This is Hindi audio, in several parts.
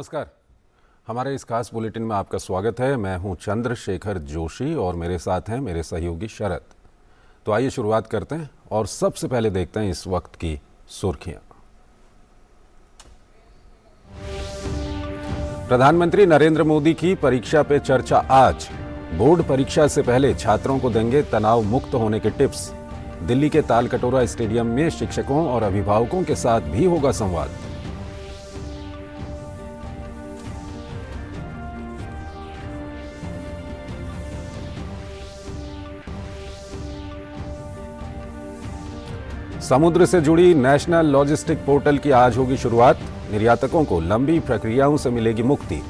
नमस्कार। हमारे इस खास बुलेटिन में आपका स्वागत है। मैं हूं चंद्रशेखर जोशी और मेरे साथ हैं मेरे सहयोगी शरद। तो आइए शुरुआत करते हैं और सबसे पहले देखते हैं इस वक्त की सुर्खियां। प्रधानमंत्री नरेंद्र मोदी की परीक्षा पे चर्चा आज। बोर्ड परीक्षा से पहले छात्रों को देंगे तनाव मुक्त होने के टिप्स। दिल्ली के तालकटोरा स्टेडियम में शिक्षकों और अभिभावकों के साथ भी होगा संवाद। समुद्र से जुड़ी नेशनल लॉजिस्टिक पोर्टल की आज होगी शुरुआत। निर्यातकों को लंबी प्रक्रियाओं से मिलेगी मुक्ति।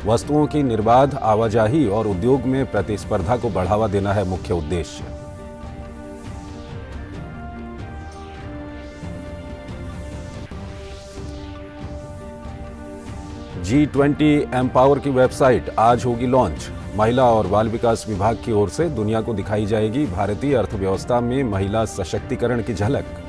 वस्तुओं की निर्बाध आवाजाही और उद्योग में प्रतिस्पर्धा को बढ़ावा देना है मुख्य उद्देश्य। G20 एम्पावर की वेबसाइट आज होगी लॉन्च। महिला और बाल विकास विभाग की ओर से दुनिया को दिखाई जाएगी भारतीय अर्थव्यवस्था में महिला सशक्तिकरण की झलक।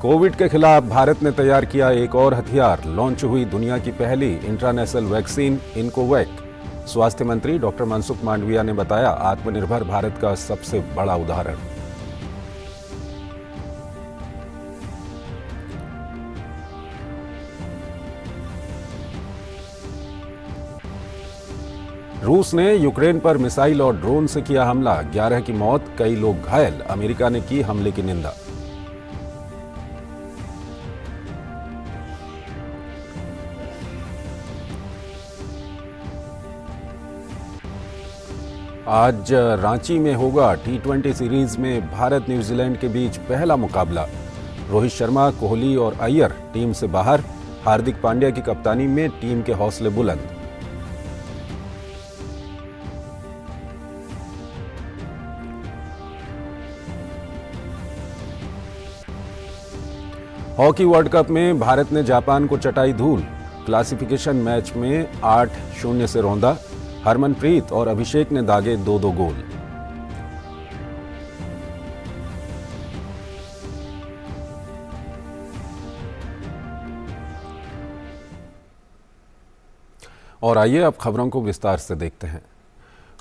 कोविड के खिलाफ भारत ने तैयार किया एक और हथियार। लॉन्च हुई दुनिया की पहली इंट्रानेशनल वैक्सीन इनकोवैक। स्वास्थ्य मंत्री डॉक्टर मनसुख मांडविया ने बताया आत्मनिर्भर भारत का सबसे बड़ा उदाहरण। रूस ने यूक्रेन पर मिसाइल और ड्रोन से किया हमला। 11 की मौत, कई लोग घायल। अमेरिका ने की हमले की निंदा। आज रांची में होगा T20 सीरीज में भारत न्यूजीलैंड के बीच पहला मुकाबला। रोहित शर्मा, कोहली और अय्यर टीम से बाहर। हार्दिक पांड्या की कप्तानी में टीम के हौसले बुलंद। हॉकी वर्ल्ड कप में भारत ने जापान को चटाई धूल। क्लासिफिकेशन मैच में 8-0 से रौंदा। हरमनप्रीत और अभिषेक ने दागे 2-2 गोल। और आइए अब खबरों को विस्तार से देखते हैं।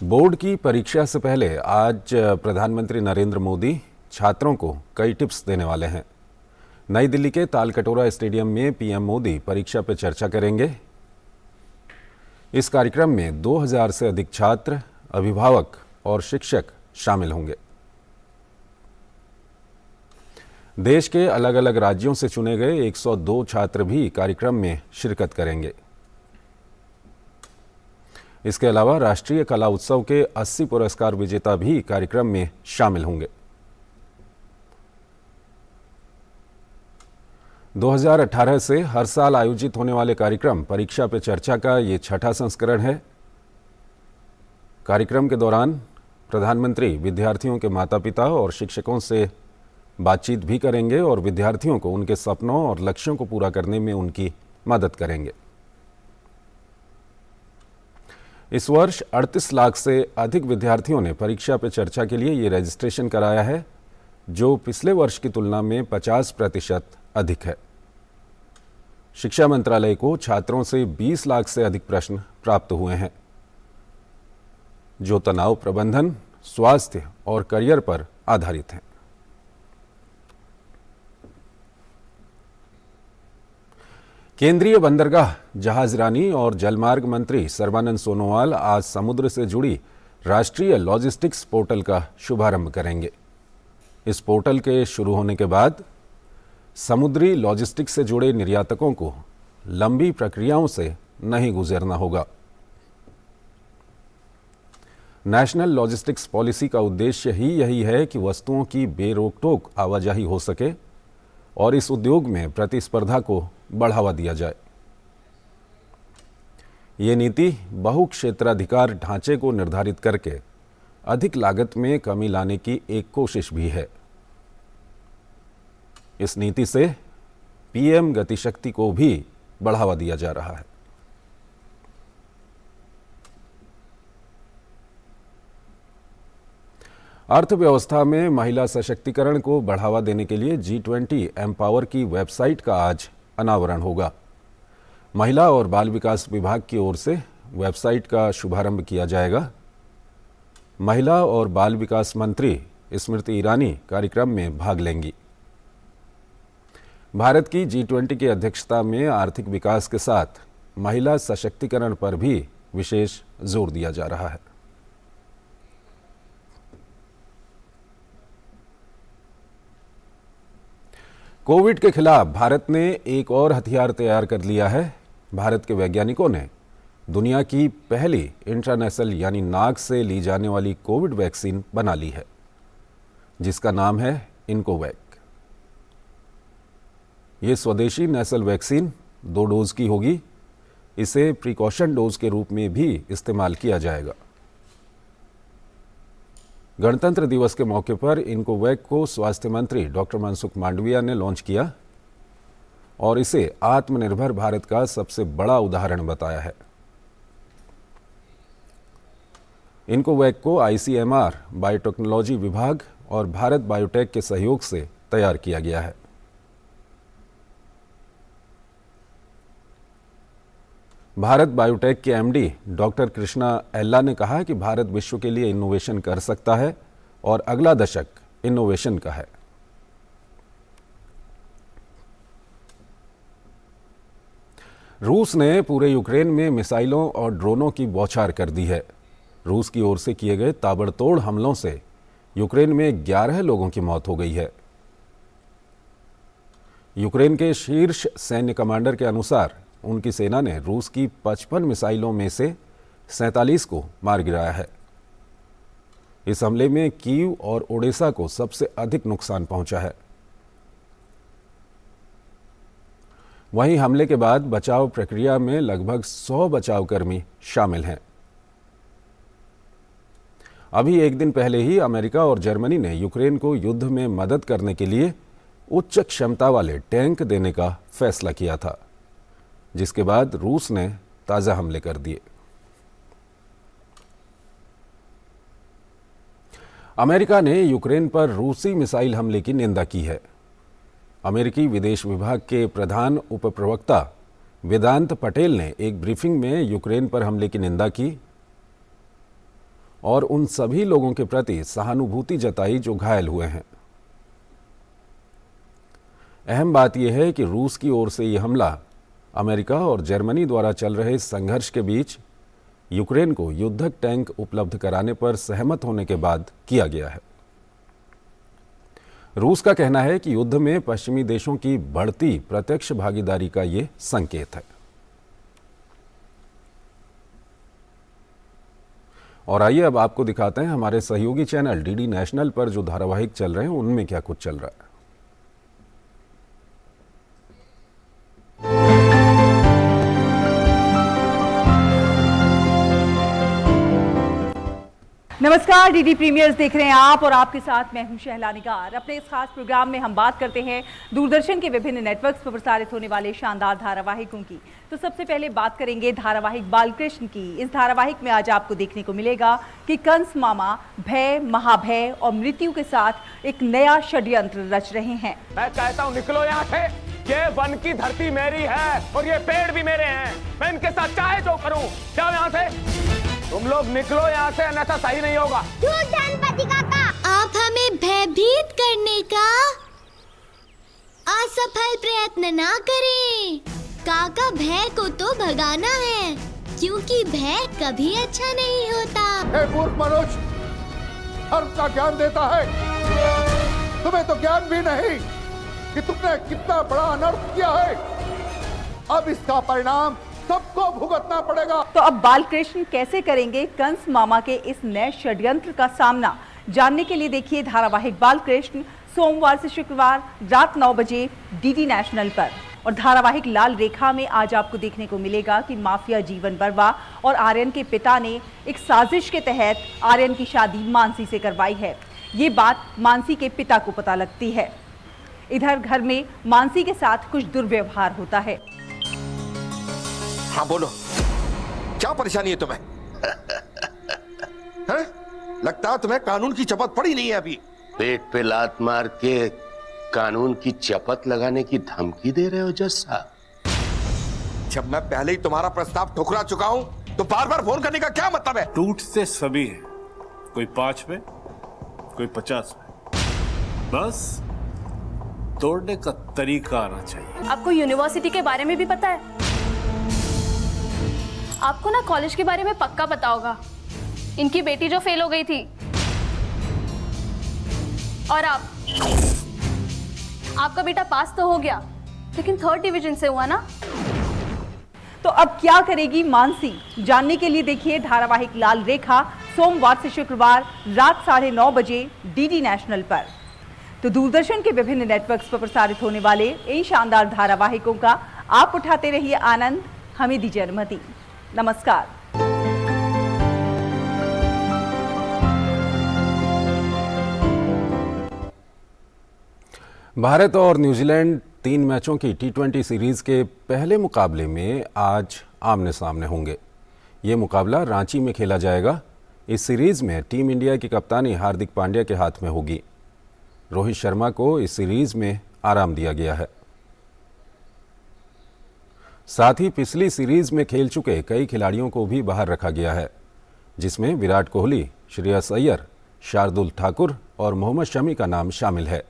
बोर्ड की परीक्षा से पहले आज प्रधानमंत्री नरेंद्र मोदी छात्रों को कई टिप्स देने वाले हैं। नई दिल्ली के तालकटोरा स्टेडियम में पीएम मोदी परीक्षा पर चर्चा करेंगे। इस कार्यक्रम में 2000 से अधिक छात्र, अभिभावक और शिक्षक शामिल होंगे। देश के अलग अलग राज्यों से चुने गए 102 छात्र भी कार्यक्रम में शिरकत करेंगे। इसके अलावा राष्ट्रीय कला उत्सव के 80 पुरस्कार विजेता भी कार्यक्रम में शामिल होंगे। 2018 से हर साल आयोजित होने वाले कार्यक्रम परीक्षा पे चर्चा का ये छठा संस्करण है। कार्यक्रम के दौरान प्रधानमंत्री विद्यार्थियों के माता पिता और शिक्षकों से बातचीत भी करेंगे और विद्यार्थियों को उनके सपनों और लक्ष्यों को पूरा करने में उनकी मदद करेंगे। इस वर्ष 38 लाख से अधिक विद्यार्थियों ने परीक्षा पे चर्चा के लिए ये रजिस्ट्रेशन कराया है, जो पिछले वर्ष की तुलना में 50% अधिक है। शिक्षा मंत्रालय को छात्रों से 20 लाख से अधिक प्रश्न प्राप्त हुए हैं, जो तनाव प्रबंधन, स्वास्थ्य और करियर पर आधारित हैं। केंद्रीय बंदरगाह, जहाजरानी और जलमार्ग मंत्री सर्बानंद सोनोवाल आज समुद्र से जुड़ी राष्ट्रीय लॉजिस्टिक्स पोर्टल का शुभारंभ करेंगे। इस पोर्टल के शुरू होने के बाद समुद्री लॉजिस्टिक्स से जुड़े निर्यातकों को लंबी प्रक्रियाओं से नहीं गुजरना होगा। नेशनल लॉजिस्टिक्स पॉलिसी का उद्देश्य ही यही है कि वस्तुओं की बेरोक-टोक आवाजाही हो सके और इस उद्योग में प्रतिस्पर्धा को बढ़ावा दिया जाए। ये नीति बहुक्षेत्राधिकार ढांचे को निर्धारित करके अधिक लागत में कमी लाने की एक कोशिश भी है। इस नीति से पीएम गतिशक्ति को भी बढ़ावा दिया जा रहा है। अर्थव्यवस्था में महिला सशक्तिकरण को बढ़ावा देने के लिए G20 एम्पावर की वेबसाइट का आज अनावरण होगा। महिला और बाल विकास विभाग की ओर से वेबसाइट का शुभारंभ किया जाएगा। महिला और बाल विकास मंत्री स्मृति ईरानी कार्यक्रम में भाग लेंगी। भारत की G20 की अध्यक्षता में आर्थिक विकास के साथ महिला सशक्तिकरण पर भी विशेष जोर दिया जा रहा है। कोविड के खिलाफ भारत ने एक और हथियार तैयार कर लिया है। भारत के वैज्ञानिकों ने दुनिया की पहली इंट्रानेसल यानी नाक से ली जाने वाली कोविड वैक्सीन बना ली है, जिसका नाम है इनकोवैक। ये स्वदेशी नेसल वैक्सीन 2 डोज की होगी। इसे प्रिकॉशन डोज के रूप में भी इस्तेमाल किया जाएगा। गणतंत्र दिवस के मौके पर इनकोवैक को स्वास्थ्य मंत्री डॉक्टर मनसुख मांडविया ने लॉन्च किया और इसे आत्मनिर्भर भारत का सबसे बड़ा उदाहरण बताया है। इनकोवैक को ICMR बायोटेक्नोलॉजी विभाग और भारत बायोटेक के सहयोग से तैयार किया गया है। भारत बायोटेक के MD डॉक्टर कृष्णा एल्ला ने कहा कि भारत विश्व के लिए इनोवेशन कर सकता है और अगला दशक इनोवेशन का है। रूस ने पूरे यूक्रेन में मिसाइलों और ड्रोनों की बौछार कर दी है। रूस की ओर से किए गए ताबड़तोड़ हमलों से यूक्रेन में 11 लोगों की मौत हो गई है। यूक्रेन के शीर्ष सैन्य कमांडर के अनुसार उनकी सेना ने रूस की 55 मिसाइलों में से 47 को मार गिराया है। इस हमले में कीव और ओडेसा को सबसे अधिक नुकसान पहुंचा है। वहीं हमले के बाद बचाव प्रक्रिया में लगभग 100 बचावकर्मी शामिल हैं। अभी एक दिन पहले ही अमेरिका और जर्मनी ने यूक्रेन को युद्ध में मदद करने के लिए उच्च क्षमता वाले टैंक देने का फैसला किया था, जिसके बाद रूस ने ताज़ा हमले कर दिए। अमेरिका ने यूक्रेन पर रूसी मिसाइल हमले की निंदा की है। अमेरिकी विदेश विभाग के प्रधान उपप्रवक्ता वेदांत पटेल ने एक ब्रीफिंग में यूक्रेन पर हमले की निंदा की और उन सभी लोगों के प्रति सहानुभूति जताई जो घायल हुए हैं। अहम बात यह है कि रूस की ओर से यह हमला अमेरिका और जर्मनी द्वारा चल रहे संघर्ष के बीच यूक्रेन को युद्धक टैंक उपलब्ध कराने पर सहमत होने के बाद किया गया है। रूस का कहना है कि युद्ध में पश्चिमी देशों की बढ़ती प्रत्यक्ष भागीदारी का ये संकेत है। और आइए अब आपको दिखाते हैं हमारे सहयोगी चैनल DD नेशनल पर जो धारावाहिक चल रहे हैं उनमें क्या कुछ चल रहा है। नमस्कार, DD प्रीमियर्स देख रहे हैं आप और आपके साथ मैं हूं शहला निगार। अपने इस खास प्रोग्राम में हम बात करते हैं दूरदर्शन के विभिन्न नेटवर्क्स पर प्रसारित होने वाले शानदार धारावाहिकों की। तो सबसे पहले बात करेंगे धारावाहिक बालकृष्ण की। इस धारावाहिक में आज आपको देखने को मिलेगा कि कंस मामा भय, महाभय और मृत्यु के साथ एक नया षड्यंत्र रच रहे हैं। मैं कहता हूँ निकलो यहाँ से, ये वन की धरती मेरी है और ये पेड़ भी मेरे हैं। मैं इनके साथ चाहे जो करूँ। जाओ यहाँ से, तुम लोग निकलो यहाँ से, अन्यथा सही नहीं होगा। गणपति काका, आप हमें भयभीत करने का असफल प्रयत्न ना करें। काका, भय को तो भगाना है, क्योंकि भय कभी अच्छा नहीं होता। हे मूर्ख मनुष्य, धर्म का ज्ञान देता है, तुम्हें तो ज्ञान भी नहीं कि तुमने कितना बड़ा अनर्थ किया है। अब इसका परिणाम सबको भुगतना पड़ेगा। तो अब बालकृष्ण कैसे करेंगे कंस मामा के इस नए षड्यंत्र का सामना, जानने के लिए देखिए धारावाहिक बालकृष्ण सोमवार से शुक्रवार रात 9 बजे DD नेशनल पर। और धारावाहिक लाल रेखा में आज आपको देखने को मिलेगा कि माफिया जीवन वर्मा और आर्यन के पिता ने एक साजिश के तहत आर्यन की शादी मानसी से करवाई है। ये बात मानसी के पिता को पता लगती है। इधर घर में मानसी के साथ कुछ दुर्व्यवहार होता है। हाँ बोलो, क्या परेशानी है तुम्हें? हैं? लगता है तुम्हें कानून की चपत पड़ी नहीं है अभी। पेट पे लात मार के कानून की चपत लगाने की धमकी दे रहे हो जज साहब? जब मैं पहले ही तुम्हारा प्रस्ताव ठुकरा चुका हूं तो बार बार फोन करने का क्या मतलब है? टूटते सभी हैं, कोई 5 में, कोई 50 में, बस तोड़ने का तरीका आना चाहिए। आपको यूनिवर्सिटी के बारे में भी पता है? आपको ना कॉलेज के बारे में पक्का पता होगा। इनकी बेटी जो फेल हो गई थी, और आपका बेटा पास तो हो गया, लेकिन 3rd डिवीजन से हुआ ना। तो अब क्या करेगी मानसी, जानने के लिए देखिए धारावाहिक लाल रेखा सोमवार से शुक्रवार रात 9:30 बजे डीडी नेशनल पर। तो दूरदर्शन के विभिन्न नेटवर्क्स पर प्रसारित होने वाले इन शानदार धारावाहिकों का आप उठाते रहिए आनंद। हमें दीजिए अनुमति। नमस्कार। भारत और न्यूजीलैंड 3 मैचों की T20 सीरीज के पहले मुकाबले में आज आमने सामने होंगे। ये मुकाबला रांची में खेला जाएगा। इस सीरीज में टीम इंडिया की कप्तानी हार्दिक पांड्या के हाथ में होगी। रोहित शर्मा को इस सीरीज में आराम दिया गया है। साथ ही पिछली सीरीज में खेल चुके कई खिलाड़ियों को भी बाहर रखा गया है, जिसमें विराट कोहली, श्रेयस अय्यर, शार्दुल ठाकुर और मोहम्मद शमी का नाम शामिल है।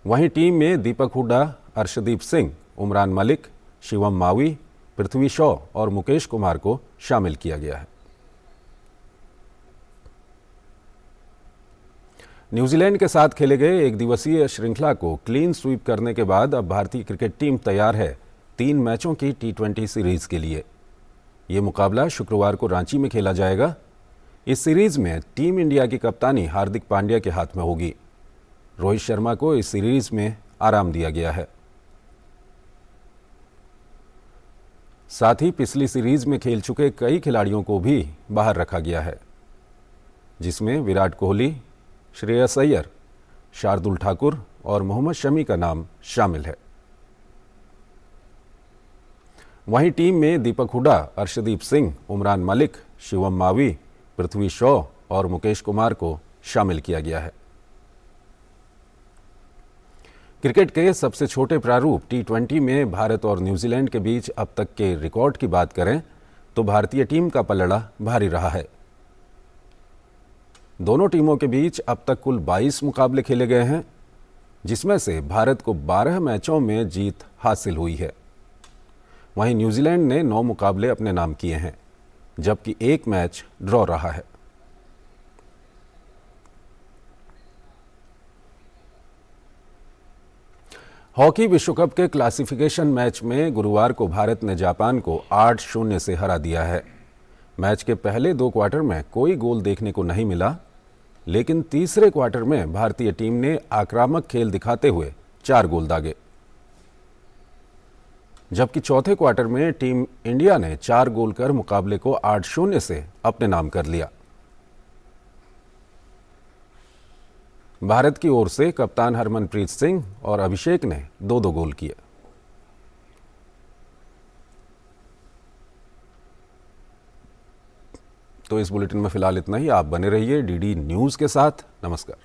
वहीं टीम में दीपक हुड्डा, अर्शदीप सिंह, उमरान मलिक, शिवम मावी, पृथ्वी शॉ और मुकेश कुमार को शामिल किया गया है। न्यूजीलैंड के साथ खेले गए एक दिवसीय श्रृंखला को क्लीन स्वीप करने के बाद अब भारतीय क्रिकेट टीम तैयार है 3 मैचों की T20 सीरीज के लिए। ये मुकाबला शुक्रवार को रांची में खेला जाएगा। इस सीरीज में टीम इंडिया की कप्तानी हार्दिक पांड्या के हाथ में होगी। रोहित शर्मा को इस सीरीज में आराम दिया गया है। साथ ही पिछली सीरीज में खेल चुके कई खिलाड़ियों को भी बाहर रखा गया है, जिसमें विराट कोहली, श्रेयस अय्यर, शार्दुल ठाकुर और मोहम्मद शमी का नाम शामिल है। वहीं टीम में दीपक हुड्डा, अर्शदीप सिंह, उमरान मलिक, शिवम मावी, पृथ्वी शॉ और मुकेश कुमार को शामिल किया गया है। क्रिकेट के सबसे छोटे प्रारूप T20 में भारत और न्यूजीलैंड के बीच अब तक के रिकॉर्ड की बात करें तो भारतीय टीम का पलड़ा भारी रहा है। दोनों टीमों के बीच अब तक कुल 22 मुकाबले खेले गए हैं, जिसमें से भारत को 12 मैचों में जीत हासिल हुई है। वहीं न्यूजीलैंड ने 9 मुकाबले अपने नाम किए हैं, जबकि 1 मैच ड्रॉ रहा है। हॉकी विश्व कप के क्लासिफिकेशन मैच में गुरुवार को भारत ने जापान को 8-0 से हरा दिया है। मैच के पहले 2 क्वार्टर में कोई गोल देखने को नहीं मिला, लेकिन तीसरे क्वार्टर में भारतीय टीम ने आक्रामक खेल दिखाते हुए 4 गोल दागे। जबकि चौथे क्वार्टर में टीम इंडिया ने 4 गोल कर मुकाबले को 8-0 से अपने नाम कर लिया। भारत की ओर से कप्तान हरमनप्रीत सिंह और अभिषेक ने 2-2 गोल किए। तो इस बुलेटिन में फिलहाल इतना ही। आप बने रहिए डीडी न्यूज़ के साथ। नमस्कार।